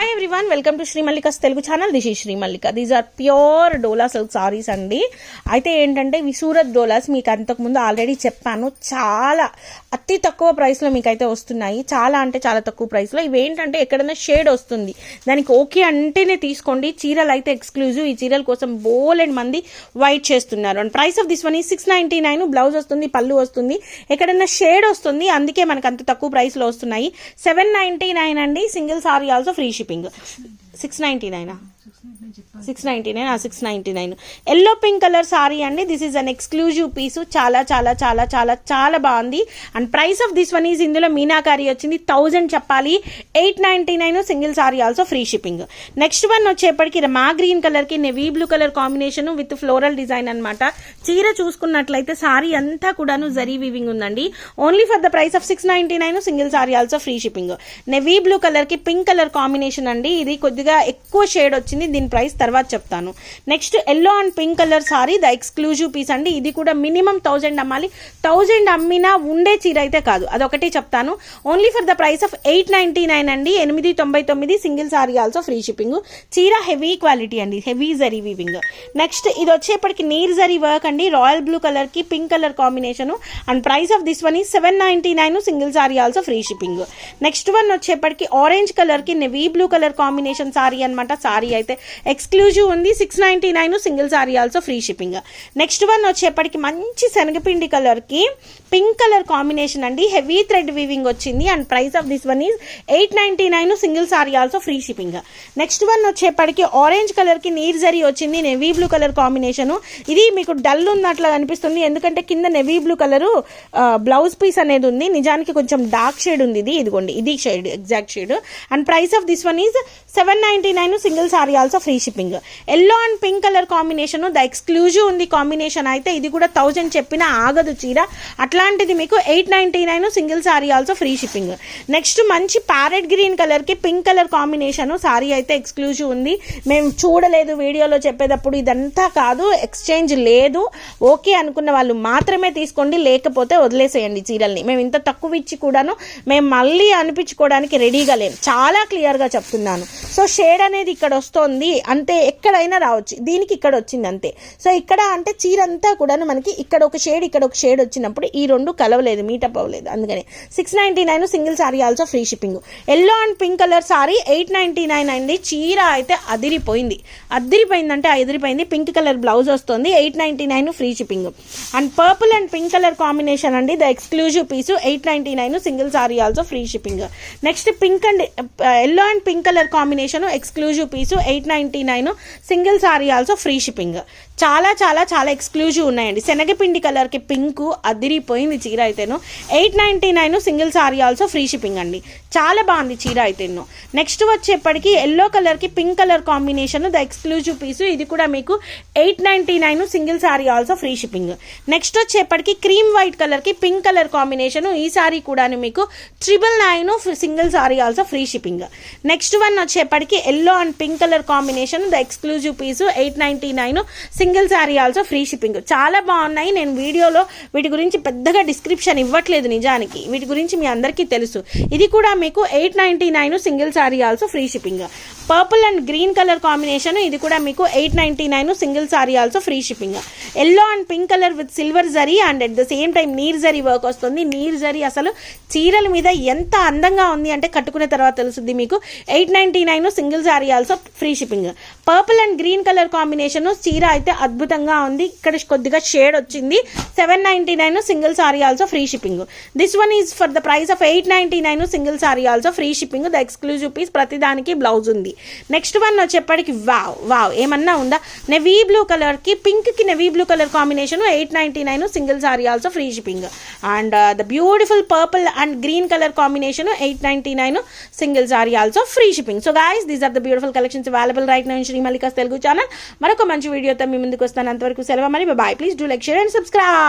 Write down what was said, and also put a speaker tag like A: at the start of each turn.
A: Hi everyone, welcome to Sri Mallika's Telugu channel. This is Sri Mallika. These are pure Dola silk saris అండి. అయితే ఏంటంటే ఇవి సూరత్ డోలాస్. మీకు అంతకుముందు ఆల్రెడీ చెప్పాను, చాలా అతి తక్కువ ప్రైస్లో మీకైతే వస్తున్నాయి. చాలా అంటే చాలా తక్కువ ప్రైస్లో. ఇవి ఏంటంటే ఎక్కడైనా షేడ్ వస్తుంది, దానికి ఓకే అంటేనే తీసుకోండి. చీరలు అయితే ఎక్స్క్లూజివ్. ఈ చీరల కోసం బోలెడ్ మంది వెయిట్ చేస్తున్నారు. And price of this one ఈ 699. బ్లౌజ్ వస్తుంది, పళ్ళు వస్తుంది, ఎక్కడైనా షేడ్ వస్తుంది, అందుకే మనకు అంత తక్కువ ప్రైస్లో వస్తున్నాయి. 799 అండి. Single sari also free shipping. 699 699. Yellow pink colour sorry అండి. దిస్ ఈజ్ అన్ ఎక్స్క్లూజివ్ పీసు. చాలా చాలా చాలా చాలా చాలా బాగుంది. And price of this one is, ఇందులో మీనాకారీ వచ్చింది, 1000 చెప్పాలి. 899 single sari also free shipping. Next one వచ్చేప్పటికి మా గ్రీన్ కలర్ కి navy blue colour combination with floral design అనమాట. చీర చూసుకున్నట్లయితే సారీ అంతా కూడాను జరీ వీవింగ్ ఉందండి. Only for the price of 699 single sari also free shipping. Navy blue colour కి పింక్ కలర్ కాంబినేషన్ అండి. ఇది కొద్దిగా ఎక్కువ షేడ్ వచ్చింది, దీని ప్రైస్ తర్వాత చెప్తాను. Next yellow and pink colour sari, the exclusive piece అండి. ఇది కూడా మినిమం 1000 అమ్మాలి. 1000 అమ్మినా ఉండే చీర అయితే కాదు, అదొకటి చెప్తాను. Only for the price of 899 అండి. 899 single sari also free shipping. చీర హెవీ క్వాలిటీ అండి, హెవీ జరీ వీవింగ్. నెక్స్ట్ ఇది వచ్చేప్పటికి నీర్ జరీ వర్క్ అండి. రాయల్ బ్లూ కలర్ కి pink colour combination. And price of this one ఈ 799 single sari also free shipping. Next one వచ్చేప్పటికి orange colour కి navy blue colour combination sorry అనమాట. సారీ అయితే ఎక్స్క్లూజివ్ ఉంది. 699 single sari also free shipping. Next one వచ్చేప్పటికి మంచి శనగపిండి కలర్ కి పింక్ కలర్ కాంబినేషన్ అండి. హెవీ థ్రెడ్ వీవింగ్ వచ్చింది. And price of this one is 899 single sari also free shipping. Next one వచ్చేప్పటికి ఆరెంజ్ కలర్ కి నీర్ జరీ వచ్చింది, నెవీ బ్లూ కలర్ కాంబినేషన్. ఇది మీకు డల్ ఉన్నట్లు అనిపిస్తుంది, ఎందుకంటే కింద navy blue colour blouse piece అనేది ఉంది. నిజానికి కొంచెం డార్క్ షేడ్ ఉంది. ఇదిగోండి, ఇది shade, exact shade. And price of this one is 799 single sari also free shipping. Yellow and pink colour combination, the exclusive ఉంది కాంబినేషన్. అయితే ఇది కూడా 1000 చెప్పినా ఆగదు చీర, అట్లాంటిది మీకు 899 single sari also free shipping. Next మంచి ప్యారెట్ గ్రీన్ కలర్ కి పింక్ కలర్ కాంబినేషన్. సారీ అయితే ఎక్స్క్లూజివ్ ఉంది. మేము చూడలేదు వీడియోలో చెప్పేటప్పుడు, ఇదంతా కాదు, ఎక్స్చేంజ్ లేదు. ఓకే అనుకున్న వాళ్ళు మాత్రమే తీసుకోండి, లేకపోతే వదిలేసేయండి చీరల్ని. మేము ఇంత తక్కువ ఇచ్చి కూడాను మేము మళ్ళీ అనిపించుకోవడానికి రెడీగా లేము. చాలా క్లియర్గా చెప్తున్నాను. సో షేడ్ అనేది ఇక్కడ వస్తుంది అంతే, ఎక్కడైనా రావచ్చు. దీనికి ఇక్కడ వచ్చింది అంతే. సో ఇక్కడ అంటే చీర అంతా కూడాను మనకి ఇక్కడ ఒక షేడ్, ఇక్కడ ఒక షేడ్ వచ్చినప్పుడు ఈ రెండు కలవలేదు, మీటప్ అవ్వలేదు. అందుకని 699 single sari also free shipping. Yellow and pink colour sorry 899 అండి. చీర అయితే అదిరిపోయిందంటే అదిరిపోయింది. పింక్ కలర్ బ్లౌజ్ వస్తుంది, 899 free shipping. And purple and pink colour combination అండి. The exclusive piece 899 single sari also free shipping. Next pink and yellow and pink colour combination exclusive piece 899 single sari also free shipping. చాలా చాలా చాలా exclusive ఉన్నాయండి. శనగపిండి colour కి pink అదిరిపోయింది చీర అయితేను. 899 single sari also free shipping అండి. చాలా బాగుంది చీర అయితేను. నెక్స్ట్ వచ్చేప్పటికి ఎల్లో కలర్ కి pink colour combination, the exclusive piece. ఇది కూడా మీకు 899 single sari also free shipping. Next వచ్చేప్పటికి క్రీమ్ వైట్ కలర్ కి పింక్ కలర్ కాంబినేషన్. ఈ సారీ కూడా మీకు 999 single sari also free shipping. Next one వచ్చేప్పటికి yellow and pink colour combination, the exclusive piece 899 single sari also free shipping. చాలా బాగున్నాయి. నేను వీడియోలో వీటి గురించి పెద్దగా డిస్క్రిప్షన్ ఇవ్వట్లేదు, నిజానికి వీటి గురించి మీ అందరికీ తెలుసు. ఇది కూడా మీకు 899 single sari also free shipping. Purple and green colour combination, ఇది కూడా మీకు 899 single sari also free shipping. Yellow and pink colour with silver zari and at the same time నీర్ జరీ వర్క్ వస్తుంది. నీర్ జరీ అసలు చీరల మీద ఎంత అందంగా ఉంది అంటే కట్టుకునే తర్వాత తెలుస్తుంది మీకు. 899 single sari also free shipping. Purple and green colour combination, చీర అయితే అద్భుతంగా ఉంది. ఇక్కడ కొద్దిగా షేడ్ వచ్చింది. 799 single sari also free shipping. This one is for the price of 899 single sari also free shipping. The exclusive piece, ప్రతిదానికి బ్లౌజ్ ఉంది. నెక్స్ట్ వన్ వచ్చేప్పటికి వావ్ ఏమన్నా ఉందా, నెవీ బ్లూ కలర్ కి పింక్ కి navy blue colour combination, 899 single sari also free shipping. And the beautiful purple and green colour combination, 899 single sari also free shipping. So guys, these are the beautiful collections available right now in Sri Mallika's Telugu channel. మరొక మంచి వీడియోతో మీ ముందుకు వస్తాను. అంతవరకు సెలవు. మరి bye. Please do like, share and subscribe.